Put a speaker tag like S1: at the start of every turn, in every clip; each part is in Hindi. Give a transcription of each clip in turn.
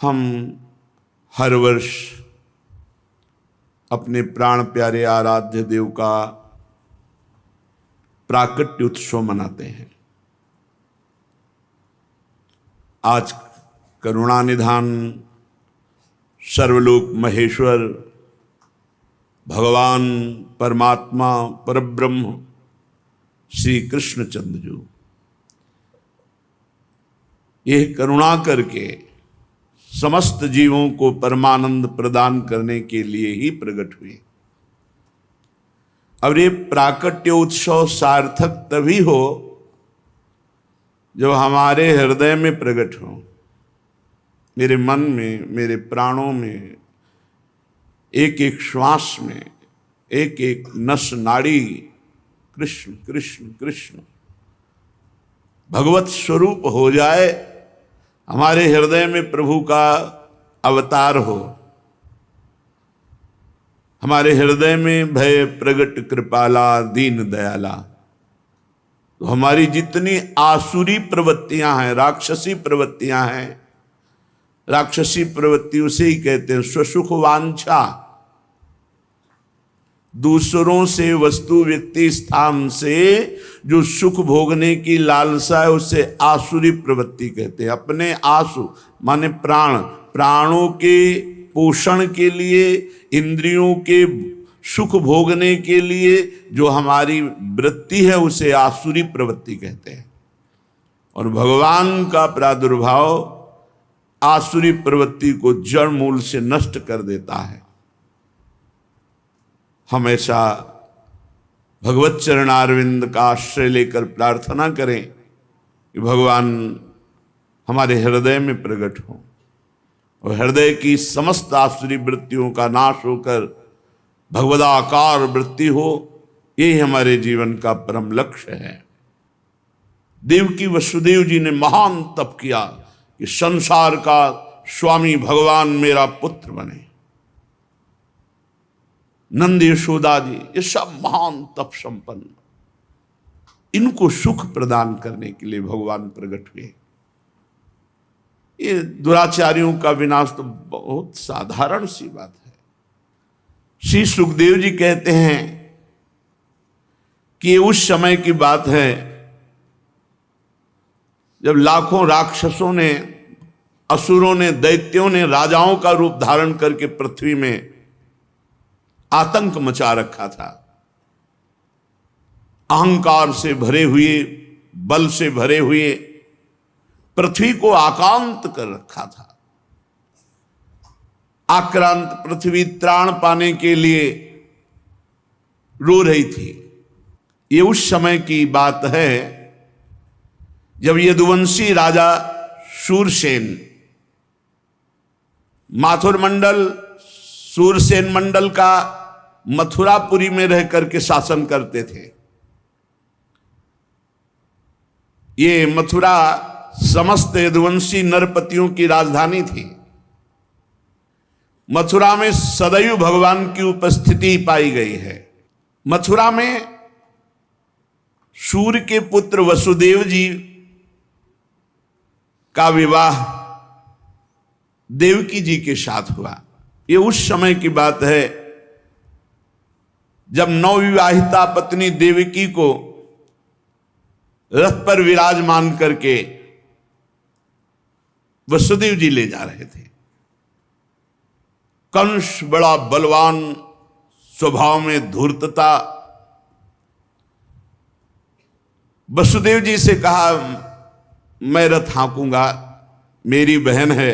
S1: हम हर वर्ष अपने प्राण प्यारे आराध्य देव का प्राकट्य उत्सव मनाते हैं। आज करुणानिधान सर्वलोक महेश्वर भगवान परमात्मा परब्रह्म श्री कृष्णचंद्र जी यह करुणा करके समस्त जीवों को परमानंद प्रदान करने के लिए ही प्रकट हुए। अब ये प्राकट्य उत्सव सार्थक तभी हो जब हमारे हृदय में प्रकट हो, मेरे मन में, मेरे प्राणों में, एक एक श्वास में, एक एक नस नाड़ी कृष्ण कृष्ण कृष्ण भगवत स्वरूप हो जाए, हमारे हृदय में प्रभु का अवतार हो, हमारे हृदय में भय प्रगट कृपाला दीन दयाला। तो हमारी जितनी आसुरी प्रवृत्तियां हैं, राक्षसी प्रवृत्तियां हैं, राक्षसी प्रवृत्ति उसे ही कहते हैं स्वसुख वांछा, दूसरों से वस्तु व्यक्ति स्थान से जो सुख भोगने की लालसा है उसे आसुरी प्रवृत्ति कहते हैं। अपने आसु माने प्राण, प्राणों के पोषण के लिए, इंद्रियों के सुख भोगने के लिए जो हमारी वृत्ति है उसे आसुरी प्रवृत्ति कहते हैं। और भगवान का प्रादुर्भाव आसुरी प्रवृत्ति को जड़ मूल से नष्ट कर देता है। हमेशा भगवत चरणारविंद का आश्रय लेकर प्रार्थना करें कि भगवान हमारे हृदय में प्रकट हो और हृदय की समस्त आसुरी वृत्तियों का नाश होकर भगवदाकार वृत्ति हो। यही हमारे जीवन का परम लक्ष्य है। देवकी वसुदेव जी ने महान तप किया कि संसार का स्वामी भगवान मेरा पुत्र बने। नंद यशोदा जी ये सब महान तप संपन्न, इनको सुख प्रदान करने के लिए भगवान प्रकट हुए। ये दुराचारियों का विनाश तो बहुत साधारण सी बात है। श्री सुखदेव जी कहते हैं कि ये उस समय की बात है जब लाखों राक्षसों ने, असुरों ने, दैत्यों ने राजाओं का रूप धारण करके पृथ्वी में आतंक मचा रखा था। अहंकार से भरे हुए, बल से भरे हुए पृथ्वी को आक्रांत कर रखा था। आक्रांत पृथ्वी त्राण पाने के लिए रो रही थी। ये उस समय की बात है जब यदुवंशी राजा शूरसेन माथुर मंडल, सूरसेन मंडल का मथुरापुरी में रह करके शासन करते थे। ये मथुरा समस्त यदुवंशी नरपतियों की राजधानी थी। मथुरा में सदैव भगवान की उपस्थिति पाई गई है। मथुरा में सूर्य के पुत्र वसुदेव जी का विवाह देवकी जी के साथ हुआ। ये उस समय की बात है जब नवविवाहिता पत्नी देवकी को रथ पर विराजमान करके वसुदेव जी ले जा रहे थे। कंस बड़ा बलवान, स्वभाव में धूर्तता, वसुदेव जी से कहा मैं रथ हाँकूंगा, मेरी बहन है।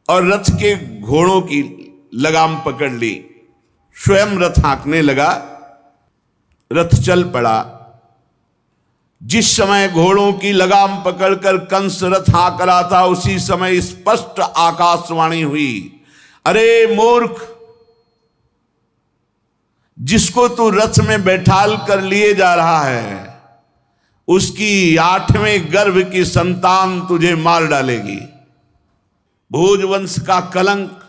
S1: और रथ के घोड़ों की लगाम पकड़ ली, स्वयं रथ हाँकने लगा। रथ चल पड़ा। जिस समय घोड़ों की लगाम पकड़कर कंस रथ हाँक रहा था उसी समय स्पष्ट आकाशवाणी हुई, अरे मूर्ख, जिसको तू रथ में बैठाल कर लिए जा रहा है उसकी 8वें गर्भ की संतान तुझे मार डालेगी। भोजवंश का कलंक।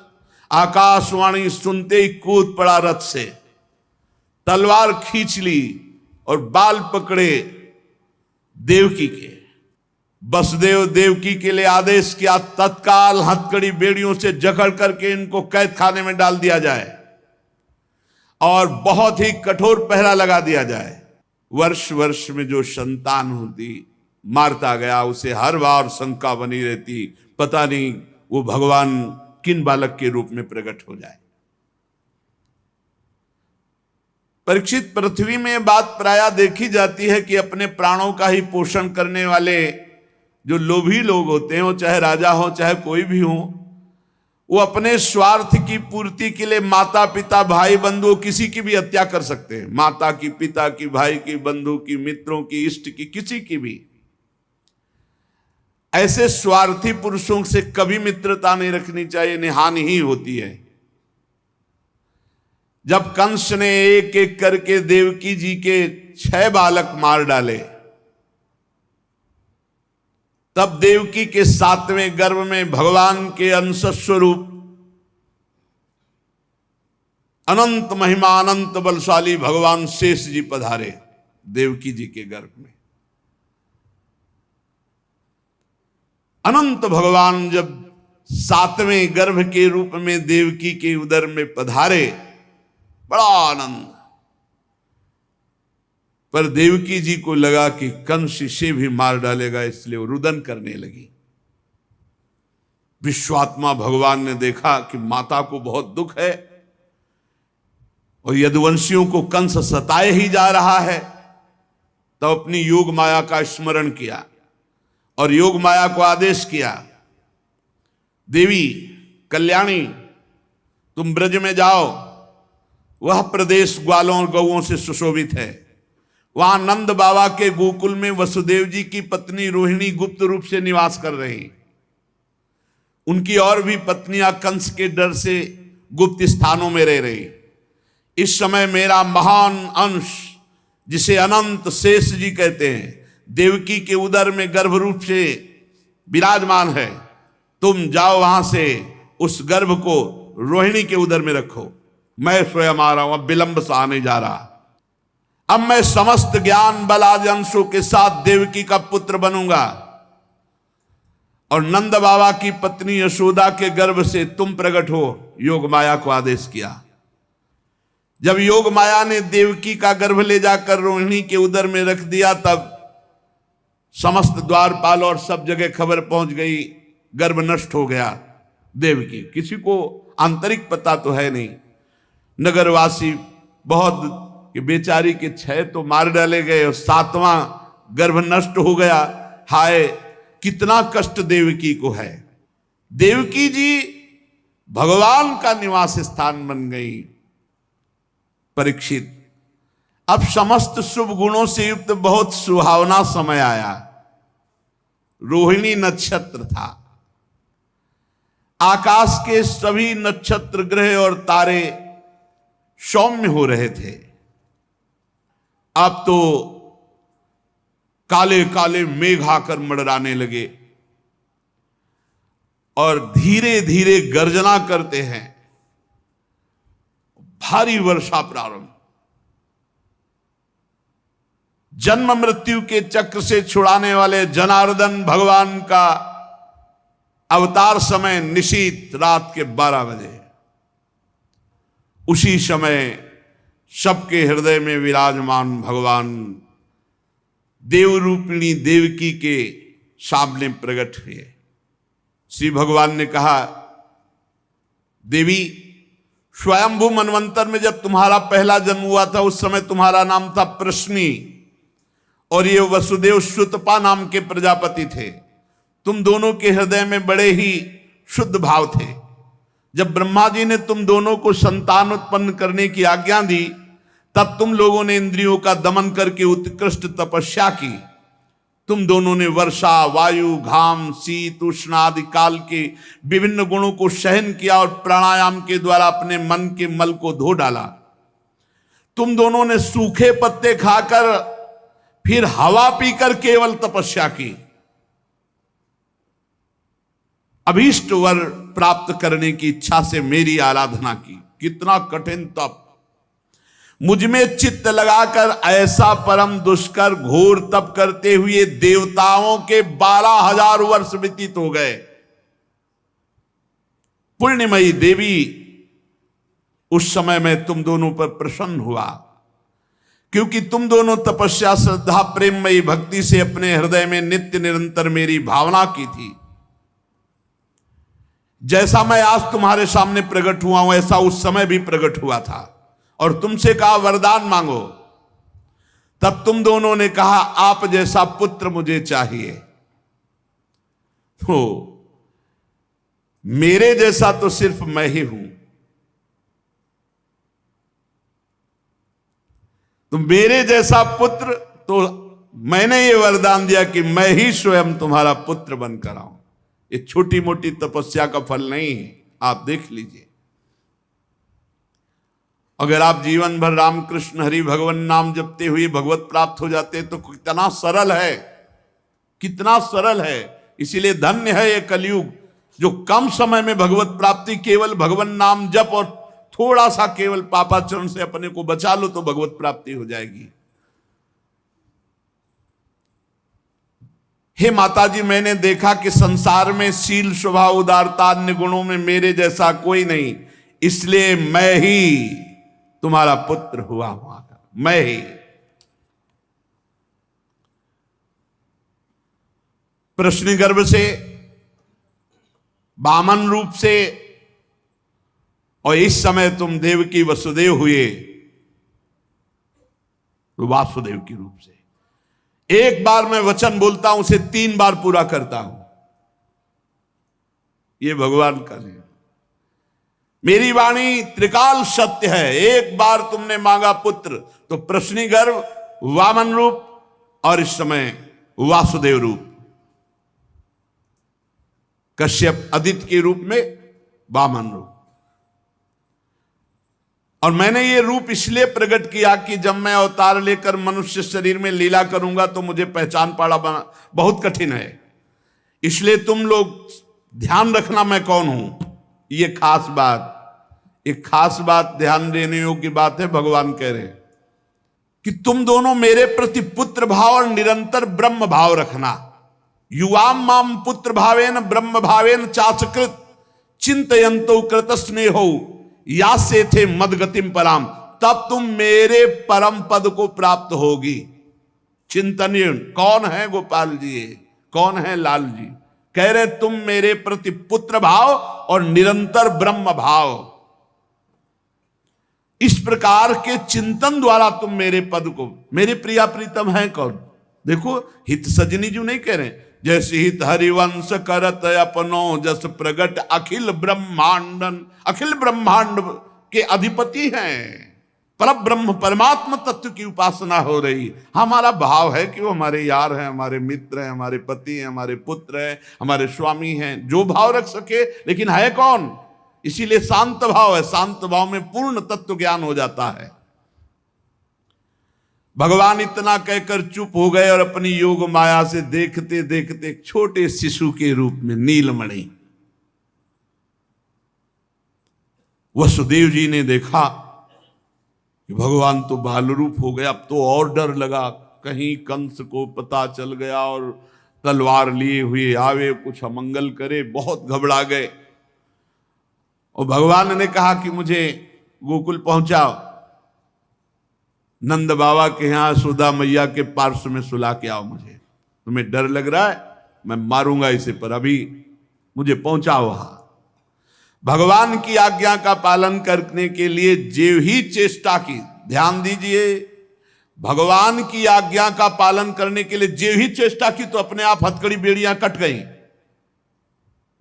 S1: आकाशवाणी सुनते ही कूद पड़ा रथ से, तलवार खींच ली और बाल पकड़े देवकी के। वसुदेव देवकी के लिए आदेश किया, तत्काल हथकड़ी बेड़ियों से जकड़ करके इनको कैद खाने में डाल दिया जाए और बहुत ही कठोर पहरा लगा दिया जाए। वर्ष वर्ष में जो संतान होती मारता गया, उसे हर बार शंका बनी रहती, पता नहीं वो भगवान किन बालक के रूप में प्रकट हो जाए। परीक्षित, पृथ्वी में बात प्रायः देखी जाती है कि अपने प्राणों का ही पोषण करने वाले जो लोभी लोग होते हैं, वो चाहे राजा हो चाहे कोई भी हो, वो अपने स्वार्थ की पूर्ति के लिए माता पिता भाई बंधु किसी की भी हत्या कर सकते हैं। माता की, पिता की, भाई की, बंधु की, मित्रों की, इष्ट की, किसी की भी। ऐसे स्वार्थी पुरुषों से कभी मित्रता नहीं रखनी चाहिए, इन्हें हानि ही होती है। जब कंस ने एक एक करके देवकी जी के 6 बालक मार डाले, तब देवकी के 7वें गर्भ में भगवान के अंश स्वरूप अनंत महिमा अनंत बलशाली भगवान शेष जी पधारे देवकी जी के गर्भ में। अनंत भगवान जब 7वें गर्भ के रूप में देवकी के उदर में पधारे, बड़ा आनंद। पर देवकी जी को लगा कि कंस इसे भी मार डालेगा, इसलिए वो रुदन करने लगी। विश्वात्मा भगवान ने देखा कि माता को बहुत दुख है और यदुवंशियों को कंस सताए ही जा रहा है, तो अपनी योग माया का स्मरण किया और योग माया को आदेश किया, देवी कल्याणी, तुम ब्रज में जाओ, वह प्रदेश ग्वालों और गौओं से सुशोभित है। वहां नंद बाबा के गोकुल में वसुदेव जी की पत्नी रोहिणी गुप्त रूप से निवास कर रही। उनकी और भी पत्नियां कंस के डर से गुप्त स्थानों में रह रही। इस समय मेरा महान अंश, जिसे अनंत शेष जी कहते हैं, देवकी के उदर में गर्भ रूप से विराजमान है। तुम जाओ वहां से उस गर्भ को रोहिणी के उदर में रखो। मैं स्वयं आ रहा हूं, अब विलंब से आने जा रहा। अब मैं समस्त ज्ञान बल आदि अंशों के साथ देवकी का पुत्र बनूंगा और नंद बाबा की पत्नी यशोदा के गर्भ से तुम प्रकट हो। योग माया को आदेश किया। जब योग माया ने देवकी का गर्भ ले जाकर रोहिणी के उदर में रख दिया, तब समस्त द्वारपाल और सब जगह खबर पहुंच गई, गर्भ नष्ट हो गया देवकी। किसी को आंतरिक पता तो है नहीं। नगरवासी बहुत कि बेचारी के 6 तो मार डाले गए और 7वां गर्भ नष्ट हो गया। हाय, कितना कष्ट देवकी को है। देवकी जी भगवान का निवास स्थान बन गई। परीक्षित, अब समस्त शुभ गुणों से युक्त बहुत सुहावना समय आया। रोहिणी नक्षत्र था। आकाश के सभी नक्षत्र, ग्रह और तारे सौम्य हो रहे थे। अब तो काले काले मेघ आकर मंडराने लगे और धीरे धीरे गर्जना करते हैं। भारी वर्षा प्रारंभ। जन्म मृत्यु के चक्र से छुड़ाने वाले जनार्दन भगवान का अवतार समय निशीत रात के 12 बजे। उसी समय सबके हृदय में विराजमान भगवान देवरूपिणी देवकी के सामने प्रकट हुए। श्री भगवान ने कहा, देवी, स्वयंभू मनवंतर में जब तुम्हारा पहला जन्म हुआ था, उस समय तुम्हारा नाम था प्रश्नी और ये वसुदेव श्रुतपा नाम के प्रजापति थे। तुम दोनों के हृदय में बड़े ही शुद्ध भाव थे। जब ब्रह्मा जी ने तुम दोनों को संतान उत्पन्न करने की आज्ञा दी, तब तुम लोगों ने इंद्रियों का दमन करके उत्कृष्ट तपस्या की। तुम दोनों ने वर्षा, वायु, घाम, शीत, उष्ण आदि काल के विभिन्न गुणों को सहन किया और प्राणायाम के द्वारा अपने मन के मल को धो डाला। तुम दोनों ने सूखे पत्ते खाकर फिर हवा पीकर केवल तपस्या की। अभीष्ट वर प्राप्त करने की इच्छा से मेरी आराधना की। कितना कठिन तप। मुझ में चित्त लगाकर ऐसा परम दुष्कर घोर तप करते हुए देवताओं के 12,000 वर्ष व्यतीत हो गए। पुण्यमयी देवी उस समय में तुम दोनों पर प्रसन्न हुआ, क्योंकि तुम दोनों तपस्या श्रद्धा प्रेममयी भक्ति से अपने हृदय में नित्य निरंतर मेरी भावना की थी। जैसा मैं आज तुम्हारे सामने प्रकट हुआ हूं ऐसा उस समय भी प्रकट हुआ था, और तुमसे कहा वरदान मांगो। तब तुम दोनों ने कहा आप जैसा पुत्र मुझे चाहिए। तो मेरे जैसा तो सिर्फ मैं ही हूं, तो मेरे जैसा पुत्र, तो मैंने ये वरदान दिया कि मैं ही स्वयं तुम्हारा पुत्र बनकर आऊं। ये छोटी मोटी तपस्या का फल नहीं है, आप देख लीजिए। अगर आप जीवन भर रामकृष्ण हरि भगवान नाम जपते हुए भगवत प्राप्त हो जाते तो कितना सरल है, कितना सरल है। इसीलिए धन्य है ये कलयुग जो कम समय में भगवत प्राप्ति, केवल भगवान नाम जप और थोड़ा सा केवल पापाचरण से अपने को बचा लो तो भगवत प्राप्ति हो जाएगी। हे माता जी, मैंने देखा कि संसार में शील स्वभाव उदारता अन्य गुणों में मेरे जैसा कोई नहीं, इसलिए मैं ही तुम्हारा पुत्र हुआ हूं। मैं ही प्रश्न गर्भ से, वामन रूप से, और इस समय तुम देवकी वसुदेव हुए तो वासुदेव के रूप से। एक बार मैं वचन बोलता हूं उसे 3 बार पूरा करता हूं, यह भगवान का नियम। मेरी वाणी त्रिकाल सत्य है। एक बार तुमने मांगा पुत्र तो प्रश्नी गर्भ, वामन रूप, और इस समय वासुदेव रूप, कश्यप आदित्य के रूप में वामन रूप। और मैंने ये रूप इसलिए प्रकट किया कि जब मैं अवतार लेकर मनुष्य शरीर में लीला करूंगा तो मुझे पहचान पाना बहुत कठिन है। इसलिए तुम लोग ध्यान रखना मैं कौन हूं। ये खास बात, एक खास बात ध्यान देने योग्य बात है। भगवान कह रहे हैं कि तुम दोनों मेरे प्रति पुत्र भाव और निरंतर ब्रह्म भाव रखना। युवाम माम पुत्र भावेन ब्रह्म भावेन चासकृत चिंतयंतो कृत स्नेहो या से थे मदगतिम पराम, तब तुम मेरे परम पद को प्राप्त होगी। चिंतनीय कौन है गोपाल जी, कौन है लाल जी? कह रहे तुम मेरे प्रति पुत्र भाव और निरंतर ब्रह्म भाव, इस प्रकार के चिंतन द्वारा तुम मेरे पद को, मेरे प्रिया प्रीतम है कौन? देखो हित सजनी जो नहीं कह रहे, जैसे हित हरिवंश करत अपनो जस प्रगट अखिल ब्रह्मांडन, अखिल ब्रह्मांड के अधिपति हैं। पर ब्रह्म परमात्मा तत्व की उपासना हो रही। हमारा भाव है कि वो हमारे यार हैं, हमारे मित्र हैं, हमारे पति हैं, हमारे पुत्र हैं, हमारे स्वामी हैं, जो भाव रख सके, लेकिन है कौन? इसीलिए शांत भाव है। शांत भाव में पूर्ण तत्व ज्ञान हो जाता है। भगवान इतना कहकर चुप हो गए और अपनी योग माया से देखते देखते एक छोटे शिशु के रूप में नीलमणि वसुदेव जी ने देखा कि भगवान तो बाल रूप हो गया। अब तो और डर लगा, कहीं कंस को पता चल गया और तलवार लिए हुए आवे, कुछ अमंगल करे। बहुत घबरा गए और भगवान ने कहा कि मुझे गोकुल पहुंचाओ, नंद बाबा के यहां सुधा मैया के पार्श्व में सुला के आओ। मुझे तुम्हें डर लग रहा है, मैं मारूंगा इसे, पर अभी मुझे पहुंचाओ वहां। भगवान की आज्ञा का पालन करने के लिए जो ही चेष्टा की, ध्यान दीजिए, भगवान की आज्ञा का पालन करने के लिए जो ही चेष्टा की तो अपने आप हथकड़ी बेड़ियां कट गई।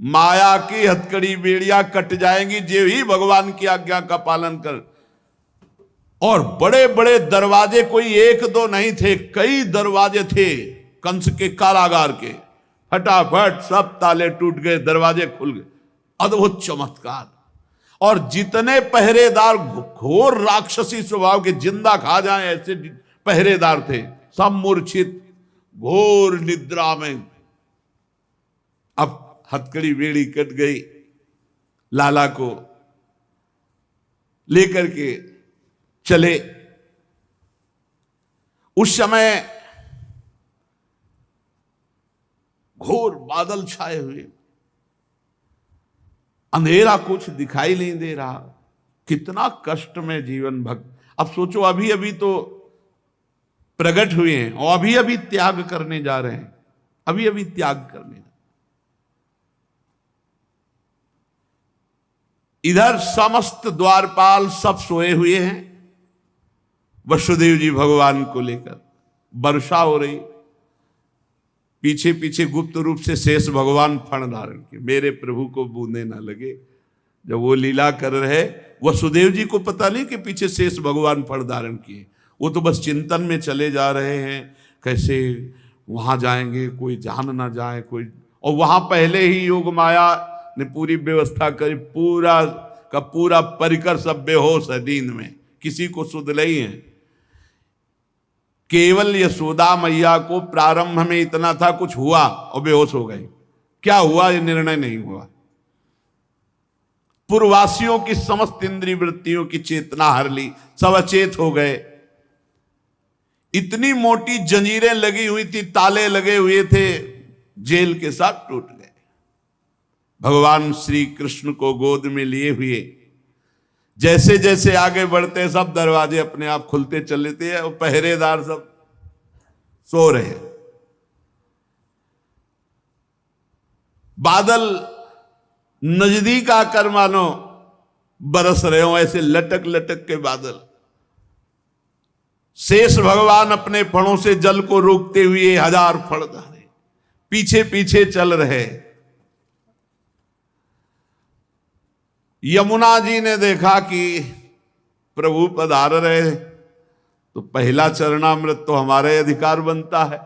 S1: माया की हथकड़ी बेड़ियां कट जाएंगी जो ही भगवान की आज्ञा का पालन कर। और बड़े बड़े दरवाजे, कोई एक दो नहीं थे, कई दरवाजे थे कंस के कारागार के। फटाफट सब ताले टूट गए, दरवाजे खुल गए। अद्भुत चमत्कार। और जितने पहरेदार घोर राक्षसी स्वभाव के, जिंदा खा जाएं ऐसे पहरेदार थे, सब मूर्छित घोर निद्रा में। अब हथकड़ी बेड़ी कट गई, लाला को लेकर के चले उस समय घोर बादल छाए हुए, अंधेरा, कुछ दिखाई नहीं दे रहा। कितना कष्ट में जीवन भक्त। अब सोचो, अभी अभी तो प्रकट हुए हैं और अभी अभी त्याग करने जा रहे हैं, अभी अभी त्याग करने। इधर समस्त द्वारपाल सब सोए हुए हैं, वसुदेव जी भगवान को लेकर। वर्षा हो रही, पीछे पीछे गुप्त रूप से शेष भगवान फण धारण किए, मेरे प्रभु को बूंदे ना लगे। जब वो लीला कर रहे, वसुदेव जी को पता नहीं कि पीछे शेष भगवान फण धारण किए। वो तो बस चिंतन में चले जा रहे हैं, कैसे वहां जाएंगे, कोई जान ना जाए कोई। और वहां पहले ही योग माया ने पूरी व्यवस्था करी, पूरा का पूरा परिकर सब बेहोश है नींद में, किसी को सुध नहीं है। केवल यशोदा मैया को प्रारंभ में इतना था, कुछ हुआ और बेहोश हो गए। क्या हुआ ये निर्णय नहीं हुआ। पूर्ववासियों की समस्त इंद्रिय वृत्तियों की चेतना हर ली, सब अचेत हो गए। इतनी मोटी जंजीरें लगी हुई थी, ताले लगे हुए थे, जेल के साथ टूट गए। भगवान श्री कृष्ण को गोद में लिए हुए जैसे जैसे आगे बढ़ते, सब दरवाजे अपने आप खुलते चले थे और पहरेदार सब सो रहे। बादल नजदीक आकर मानो बरस रहे हो, ऐसे लटक लटक के बादल। शेष भगवान अपने फणों से जल को रोकते हुए 1000 फण धारे पीछे पीछे चल रहे। यमुना जी ने देखा कि प्रभु पधार रहे, तो पहला चरणामृत तो हमारे अधिकार बनता है।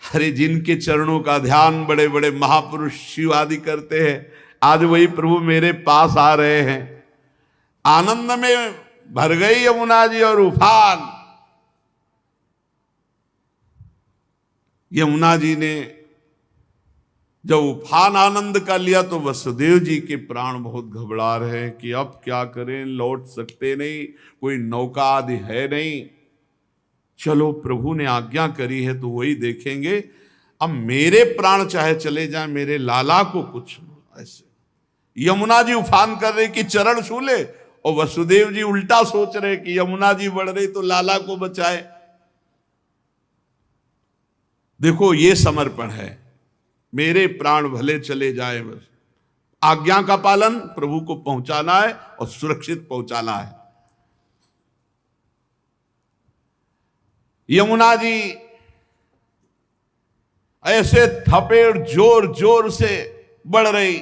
S1: अरे जिनके चरणों का ध्यान बड़े बड़े महापुरुष शिव आदि करते हैं, आज वही प्रभु मेरे पास आ रहे हैं। आनंद में भर गई यमुना जी और उफान। यमुना जी ने जब उफान आनंद का लिया तो वसुदेव जी के प्राण बहुत घबरा रहे हैं कि अब क्या करें, लौट सकते नहीं, कोई नौका आदि है नहीं। चलो प्रभु ने आज्ञा करी है तो वही देखेंगे। अब मेरे प्राण चाहे चले जाएं, मेरे लाला को कुछ ऐसे। यमुना जी उफान कर रहे कि चरण छू ले, और वसुदेव जी उल्टा सोच रहे कि यमुना जी बढ़ रही तो लाला को बचाए। देखो ये समर्पण है, मेरे प्राण भले चले जाए, बस आज्ञा का पालन, प्रभु को पहुंचाना है और सुरक्षित पहुंचाना है। यमुना जी ऐसे थपेड़ जोर जोर से बढ़ रही।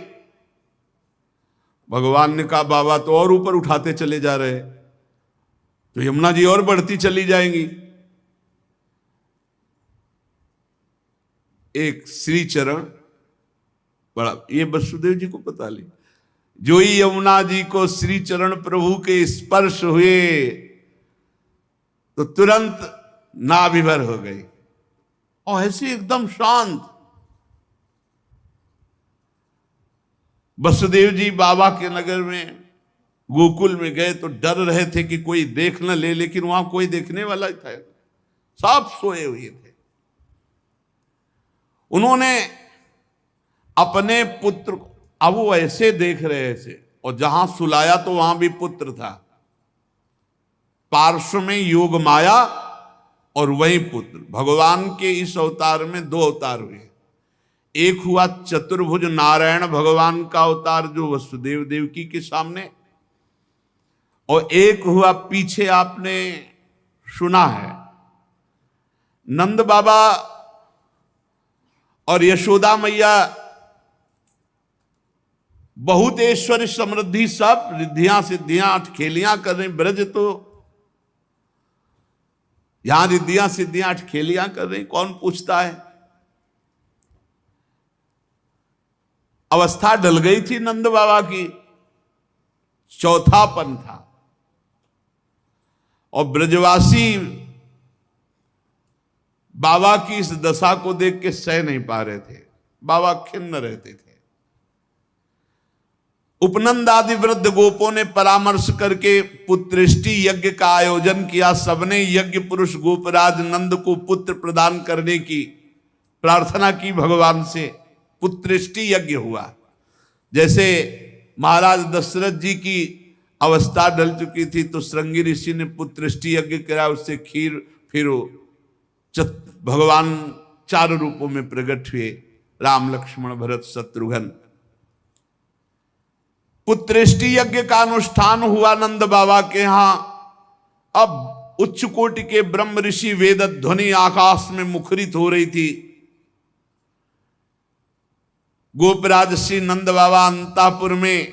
S1: भगवान ने कहा बाबा तो और ऊपर उठाते चले जा रहे, तो यमुना जी और बढ़ती चली जाएंगी। एक श्री चरण बड़ा, ये वसुदेव जी को पता ली, जो ही यमुना जी को श्री चरण प्रभु के स्पर्श हुए तो तुरंत नाभिभर हो गई और ऐसे एकदम शांत। वसुदेव जी बाबा के नगर में गोकुल में गए तो डर रहे थे कि कोई देख न ले, लेकिन वहां कोई देखने वाला ही था, सब सोए हुए थे। उन्होंने अपने पुत्र को, अब वो ऐसे देख रहे थे, और जहां सुलाया तो वहां भी पुत्र था, पार्श्व में योग माया और वही पुत्र। भगवान के इस अवतार में 2 अवतार हुए। एक हुआ चतुर्भुज नारायण भगवान का अवतार जो वसुदेव देवकी के सामने, और एक हुआ पीछे आपने सुना है नंद बाबा और यशोदा मैया बहुत ऐश्वर्य समृद्धि सब रिद्धियां सिद्धियां अठखेलियां कर रहे। ब्रज तो यहां रिद्धियां सिद्धियां अठखेलियां कर रही, कौन पूछता है। अवस्था डल गई थी नंद बाबा की, चौथापन था, और ब्रजवासी बाबा की इस दशा को देख के सह नहीं पा रहे थे। बाबा खिन्न रहते थे। उपनंद आदि वृद्ध गोपों ने परामर्श करके पुत्रेष्टि यज्ञ का आयोजन किया। सबने यज्ञ पुरुष गोपराज नंद को पुत्र प्रदान करने की प्रार्थना की भगवान से। पुत्रेष्टि यज्ञ हुआ। जैसे महाराज दशरथ जी की अवस्था ढल चुकी थी तो श्रृंगी ऋषि ने पुत्रेष्टि यज्ञ करा, उससे खीर फिर भगवान 4 रूपों में प्रकट हुए, राम लक्ष्मण भरत शत्रुघ्न। पुत्रेष्टि यज्ञ का अनुष्ठान हुआ नंद बाबा के यहां। अब उच्च कोटि के ब्रह्म ऋषि वेद ध्वनि आकाश में मुखरित हो रही थी। गोपराज श्री नंद बाबा अंतापुर में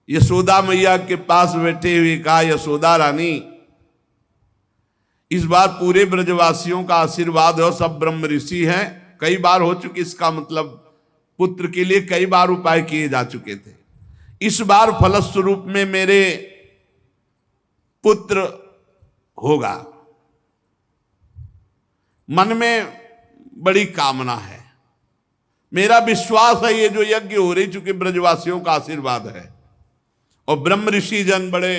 S1: यशोदा मैया के पास बैठे हुए कहा, यशोदा रानी, इस बार पूरे ब्रजवासियों का आशीर्वाद हो, सब ब्रह्म ऋषि हैं। कई बार हो चुकी, इसका मतलब पुत्र के लिए कई बार उपाय किए जा चुके थे। इस बार फलस्वरूप में मेरे पुत्र होगा। मन में बड़ी कामना है, मेरा विश्वास है ये जो यज्ञ हो रही, चूंकि ब्रजवासियों का आशीर्वाद है और ब्रह्म ऋषि जन बड़े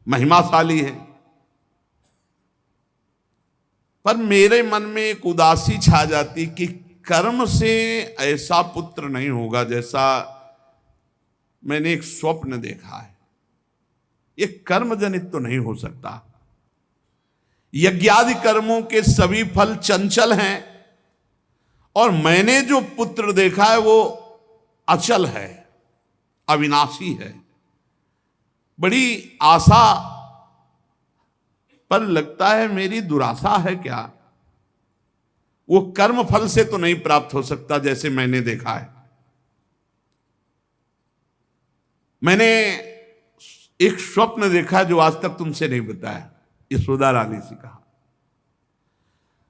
S1: महिमाशाली हैं, पर मेरे मन में एक उदासी छा जाती कि कर्म से ऐसा पुत्र नहीं होगा जैसा मैंने एक स्वप्न देखा है। ये कर्म जनित तो नहीं हो सकता। यज्ञादि कर्मों के सभी फल चंचल हैं और मैंने जो पुत्र देखा है वो अचल है, अविनाशी है। बड़ी आशा, पर लगता है मेरी दुराशा है क्या? वो कर्म फल से तो नहीं प्राप्त हो सकता जैसे मैंने देखा है। मैंने एक स्वप्न देखा जो आज तक तुमसे नहीं बताया, यशोदा रानी से कहा।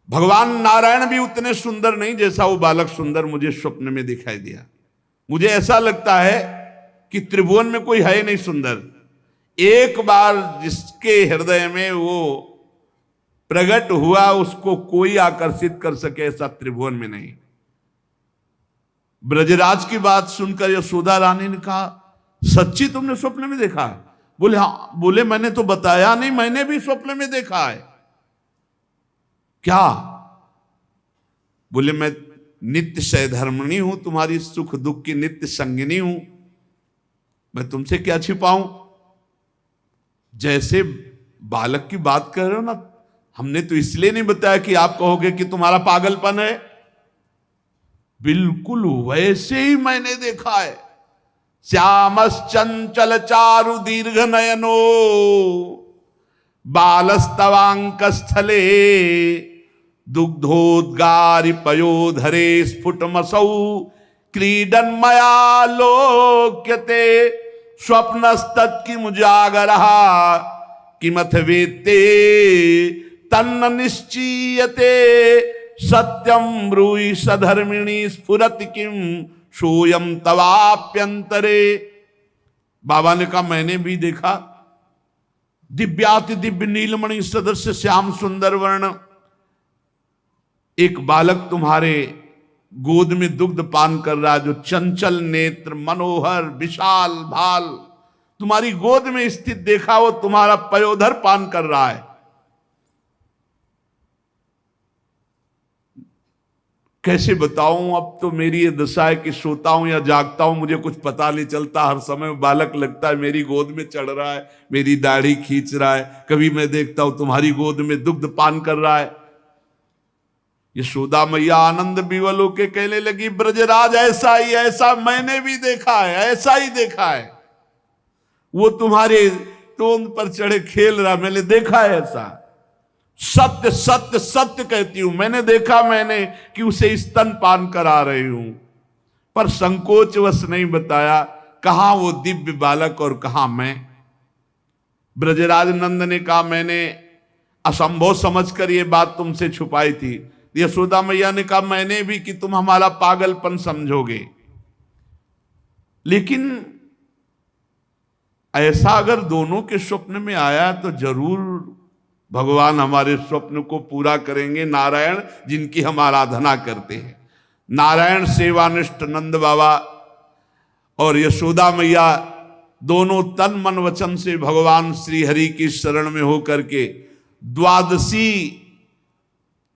S1: भगवान नारायण भी उतने सुंदर नहीं जैसा वो बालक सुंदर मुझे स्वप्न में दिखाई दिया। मुझे ऐसा लगता है कि त्रिभुवन में कोई है नहीं सुंदर। एक बार जिसके हृदय में वो प्रकट हुआ उसको कोई आकर्षित कर सके ऐसा त्रिभुवन में नहीं। ब्रजराज की बात सुनकर यशोदा रानी ने कहा, सच्ची तुमने स्वप्न में देखा है? बोले हाँ। बोले मैंने तो बताया नहीं, मैंने भी स्वप्न में देखा है। क्या? बोले मैं नित्य सहधर्मिणी हूं, तुम्हारी सुख दुख की नित्य संगिनी हूं, मैं तुमसे क्या छिपाऊं। जैसे बालक की बात कर रहे हो ना, हमने तो इसलिए नहीं बताया कि आप कहोगे कि तुम्हारा पागलपन है। बिल्कुल वैसे ही मैंने देखा है। श्यामश्चंचल चारु दीर्घ नयनो बालस्तवांक स्थले दुग्धोद्गारि पयोधरे स्फुटमसौ क्रीडन मया लोक्यते स्वप्नस्तत्किं मुजागरः किमथ वेत्ते तन्न निश्चीयते सत्यं ब्रूहि सधर्मिणी स्फुरति किं सोयम तवाप्यंतरे। बाबा ने कहा मैंने भी देखा। दिव्याति दिव्य नीलमणि सदृश श्याम सुंदर वर्ण एक बालक तुम्हारे गोद में दुग्ध पान कर रहा है, जो चंचल नेत्र मनोहर विशाल भाल तुम्हारी गोद में स्थित देखा, वो तुम्हारा पयोधर पान कर रहा है। कैसे बताऊं, अब तो मेरी ये दशा है कि सोता हूं या जागता हूं मुझे कुछ पता नहीं चलता। हर समय बालक लगता है मेरी गोद में चढ़ रहा है, मेरी दाढ़ी खींच रहा है। कभी मैं देखता हूं तुम्हारी गोद में दुग्ध पान कर रहा है। यशोदा मैया आनंद विवल होके कहने लगी, ब्रजराज ऐसा ही, ऐसा मैंने भी देखा है, ऐसा ही देखा है। वो तुम्हारे तोंद पर चढ़े खेल रहा, मैंने देखा है ऐसा। सत्य सत्य सत्य कहती हूं, मैंने देखा मैंने कि उसे स्तन पान करा रही हूं, पर संकोचवश नहीं बताया कहां वो दिव्य बालक और कहां मैं। ब्रजराज नंद ने कहा मैंने असंभव समझकर ये बात तुमसे छुपाई थी। यशोदा मैया ने कहा मैंने भी, कि तुम हमारा पागलपन समझोगे। लेकिन ऐसा अगर दोनों के स्वप्न में आया तो जरूर भगवान हमारे स्वप्न को पूरा करेंगे। नारायण जिनकी हम आराधना करते हैं, नारायण सेवानिष्ठ नंद बाबा और यशोदा मैया दोनों तन मन वचन से भगवान श्री हरि की शरण में होकर के द्वादशी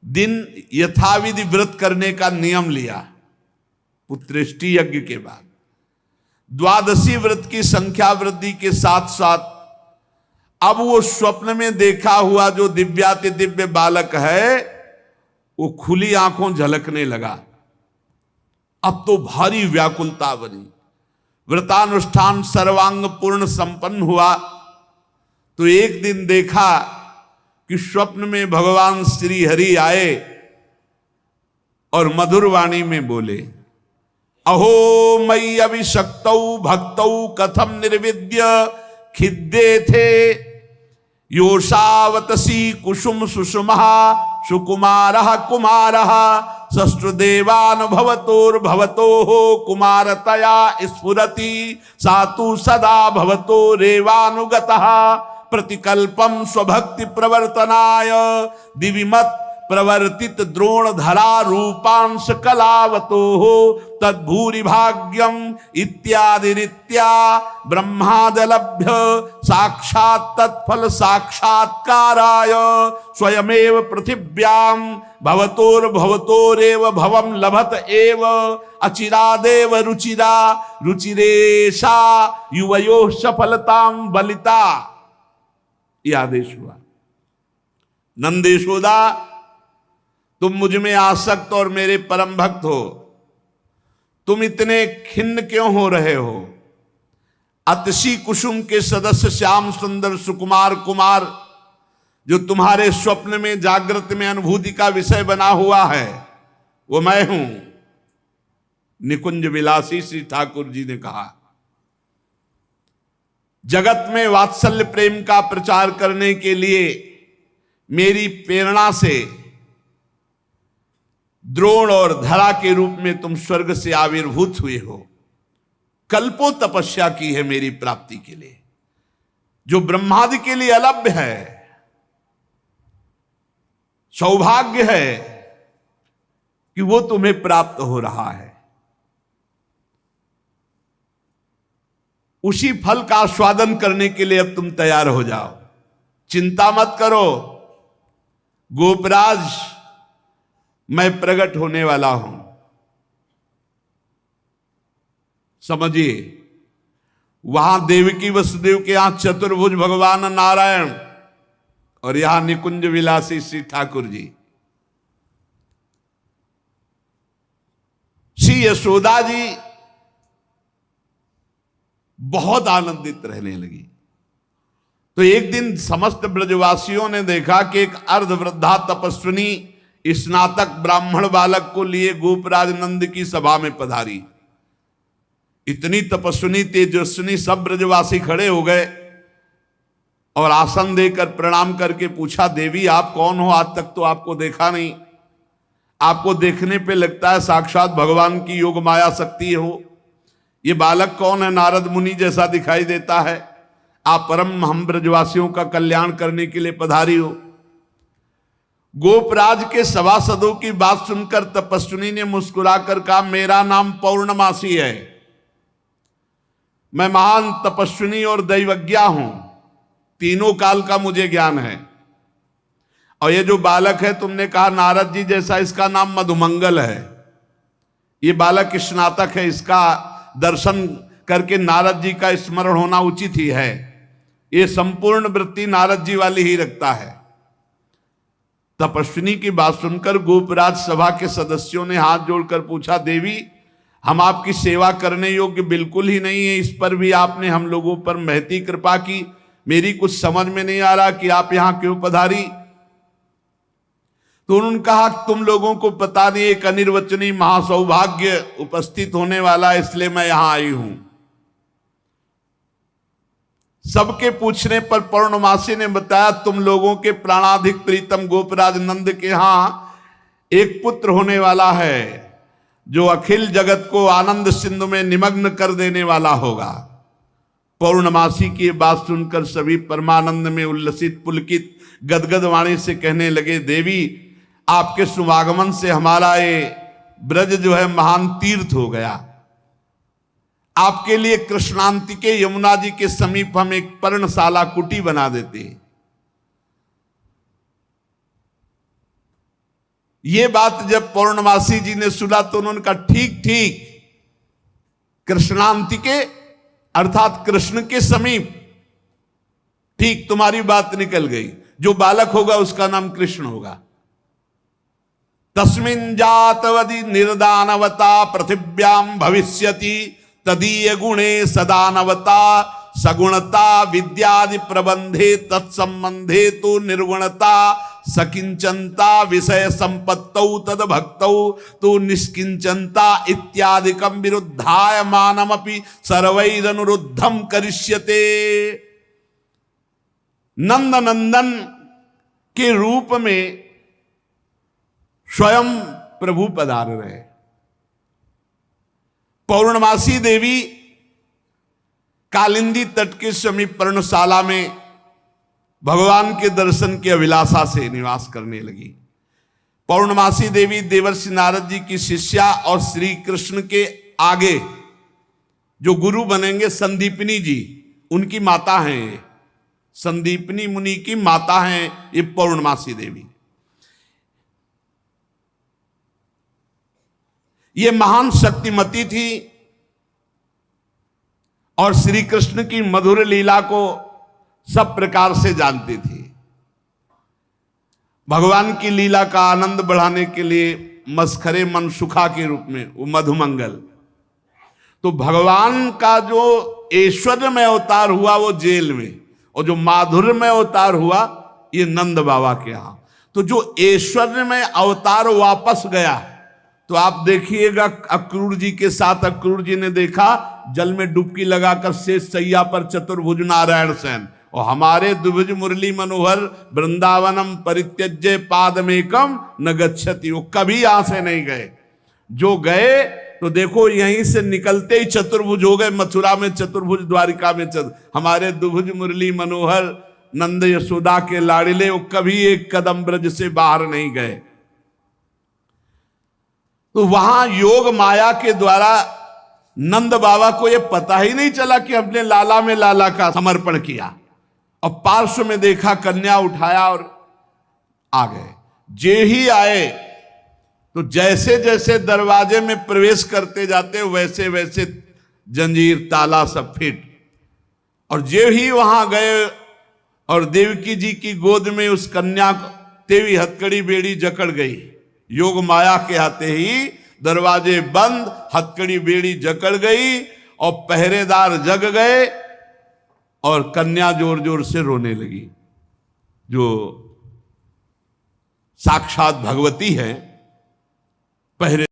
S1: दिन यथाविधि व्रत करने का नियम लिया। पुत्रेष्टि यज्ञ के बाद द्वादशी व्रत की संख्या वृद्धि के साथ साथ अब वो स्वप्न में देखा हुआ जो दिव्याति दिव्य बालक है वो खुली आंखों झलकने लगा। अब तो भारी व्याकुलता बनी। व्रतानुष्ठान सर्वांग पूर्ण संपन्न हुआ तो एक दिन देखा कि स्वप्न में भगवान श्री हरि आए और मधुर वाणी में बोले, अहो मयि अभिषक्तौ भक्तौ कथम निर्विद्य खिद्ये थे योषावतसी कुसुम सुषुमः सुकुमारः कुमारः सस्त्रदेवान् भवतोर्भवतोः कुमारतया स्फुरति सातु सदा भवतो रेवानुगतः प्रतिकल्पम स्वभक्ति प्रवर्तनाय दिविमत प्रवर्तित द्रोण धरा रूपांश कलावतो तद्भूरि भाग्यम इत्यादि रीत्या ब्रह्मादलभ्य साक्षात् तत्फल साक्षात्काराय स्वयमेव पृथिव्याम भवतोर्भवतोरेव भवम लभत एव अचिरादेव रुचिरा रुचिरेशा युवयो सफलताम बलिता। यह आदेश हुआ, नंद यशोदा तुम मुझ में आसक्त और मेरे परम भक्त हो, तुम इतने खिन्न क्यों हो रहे हो? अतसी कुसुम के सदस्य श्याम सुंदर सुकुमार कुमार जो तुम्हारे स्वप्न में जागृत में अनुभूति का विषय बना हुआ है वो मैं हूं। निकुंज विलासी श्री ठाकुर जी ने कहा, जगत में वात्सल्य प्रेम का प्रचार करने के लिए मेरी प्रेरणा से द्रोण और धरा के रूप में तुम स्वर्ग से आविर्भूत हुए हो। कल्पों तपस्या की है मेरी प्राप्ति के लिए, जो ब्रह्मादि के लिए अलभ्य है। सौभाग्य है कि वो तुम्हें प्राप्त हो रहा है। उसी फल का आस्वादन करने के लिए अब तुम तैयार हो जाओ, चिंता मत करो। गोपराज मैं प्रकट होने वाला हूं। समझिए, वहां देवकी वसुदेव के यहां चतुर्भुज भगवान नारायण और यहां निकुंज विलासी श्री ठाकुर जी। श्री यशोदा जी बहुत आनंदित रहने लगी। तो एक दिन समस्त ब्रजवासियों ने देखा कि एक अर्धवृद्धा तपस्विनी स्नातक ब्राह्मण बालक को लिए गोपराज नंद की सभा में पधारी। इतनी तपस्विनी तेजस्विनी सब ब्रजवासी खड़े हो गए और आसन देकर प्रणाम करके पूछा, देवी आप कौन हो? आज तक तो आपको देखा नहीं। आपको देखने पे लगता है साक्षात भगवान की योग माया शक्ति हो। ये बालक कौन है? नारद मुनि जैसा दिखाई देता है। आप परम हम ब्रजवासियों का कल्याण करने के लिए पधारी हो। गोपराज के सभासदों की बात सुनकर तपस्विनी ने मुस्कुराकर कहा, मेरा नाम पौर्णमासी है। मैं महान तपस्विनी और दैवज्ञा हूं। तीनों काल का मुझे ज्ञान है। और ये जो बालक है, तुमने कहा नारद जी जैसा, इसका नाम मधुमंगल है। ये बालक स्नातक है। इसका दर्शन करके नारद जी का स्मरण होना उचित ही है। ये संपूर्ण वृत्ति नारद जी वाली ही रखता है। तपस्विनी की बात सुनकर गोपराज सभा के सदस्यों ने हाथ जोड़कर पूछा, देवी हम आपकी सेवा करने योग्य बिल्कुल ही नहीं है, इस पर भी आपने हम लोगों पर महती कृपा की। मेरी कुछ समझ में नहीं आ रहा कि आप यहां क्यों पधारी। तो उन्होंने कहा, तुम लोगों को पता नहीं, एक अनिर्वचनीय महासौभाग्य उपस्थित होने वाला है, इसलिए मैं यहां आई हूं। सबके पूछने पर पौर्णमासी ने बताया, तुम लोगों के प्राणाधिक प्रीतम गोपराज नंद के यहां एक पुत्र होने वाला है जो अखिल जगत को आनंद सिंधु में निमग्न कर देने वाला होगा। पौर्णमासी की बात सुनकर सभी परमानंद में उल्लसित पुलकित गदगद वाणी से कहने लगे, देवी आपके शुभागमन से हमारा ये ब्रज जो है महान तीर्थ हो गया। आपके लिए कृष्णांतिके यमुना जी के समीप हम एक पर्णशाला कुटी बना देते हैं। ये बात जब पौर्णमासी जी ने सुना तो उन्होंने कहा ठीक ठीक, कृष्णांतिके अर्थात कृष्ण के समीप, ठीक तुम्हारी बात निकल गई। जो बालक होगा उसका नाम कृष्ण होगा। तस्मिन् जातवदि निर्दानवता पृथिव्याम भविष्यति तदीय गुणे सदानवता सगुणता विद्यादि प्रबंधे तत्संबंधे तो निर्गुणता सकिंचनता विषय संपत्तौ तद भक्तौ तो निष्किंचनता इत्यादिकम विरुद्धाय मानमपि सर्वैरनुरुद्धम करिष्यते। नंद नंदन के रूप में स्वयं प्रभु पधार रहे। पौर्णमासी देवी कालिंदी तट के समीप पर्णशाला में भगवान के दर्शन की अभिलाषा से निवास करने लगी। पौर्णमासी देवी देवर्षि नारद जी की शिष्या और श्री कृष्ण के आगे जो गुरु बनेंगे संदीपनी जी, उनकी माता हैं। संदीपनी मुनि की माता हैं ये पौर्णमासी देवी। ये महान शक्तिमती थी और श्री कृष्ण की मधुर लीला को सब प्रकार से जानती थी। भगवान की लीला का आनंद बढ़ाने के लिए मस्खरे मनसुखा के रूप में वो मधुमंगल, तो भगवान का जो ऐश्वर्यमय अवतार हुआ वो जेल में, और जो माधुर्यमय अवतार हुआ ये नंद बाबा के यहां। तो जो ऐश्वर्यमय अवतार वापस गया, तो आप देखिएगा अक्रूर जी के साथ अक्रूर जी ने देखा जल में डुबकी लगाकर शेष सैया पर चतुर्भुज नारायण सेन, और हमारे द्विभुज मुरली मनोहर वृंदावनम परित्यज्य पादमेकम न गच्छति, वो कभी यहां से नहीं गए। जो गए तो देखो यहीं से निकलते ही चतुर्भुज हो गए। मथुरा में चतुर्भुज, द्वारिका में हमारे द्विभुज मुरली मनोहर नंद यशोदा के लाड़िले, वो कभी एक कदम ब्रज से बाहर नहीं गए। तो वहां योग माया के द्वारा नंद बाबा को यह पता ही नहीं चला कि हमने लाला में लाला का समर्पण किया, और पार्श्व में देखा, कन्या उठाया और आ गए। जे ही आए तो जैसे जैसे दरवाजे में प्रवेश करते जाते वैसे वैसे जंजीर ताला सब फिट, और जे ही वहां गए और देवकी जी की गोद में उस कन्या को तेवी हथकड़ी बेड़ी जकड़ गई। योग माया के आते ही दरवाजे बंद, हथकड़ी बेड़ी जकड़ गई और पहरेदार जग गए, और कन्या जोर जोर से रोने लगी। जो साक्षात भगवती है, पहरे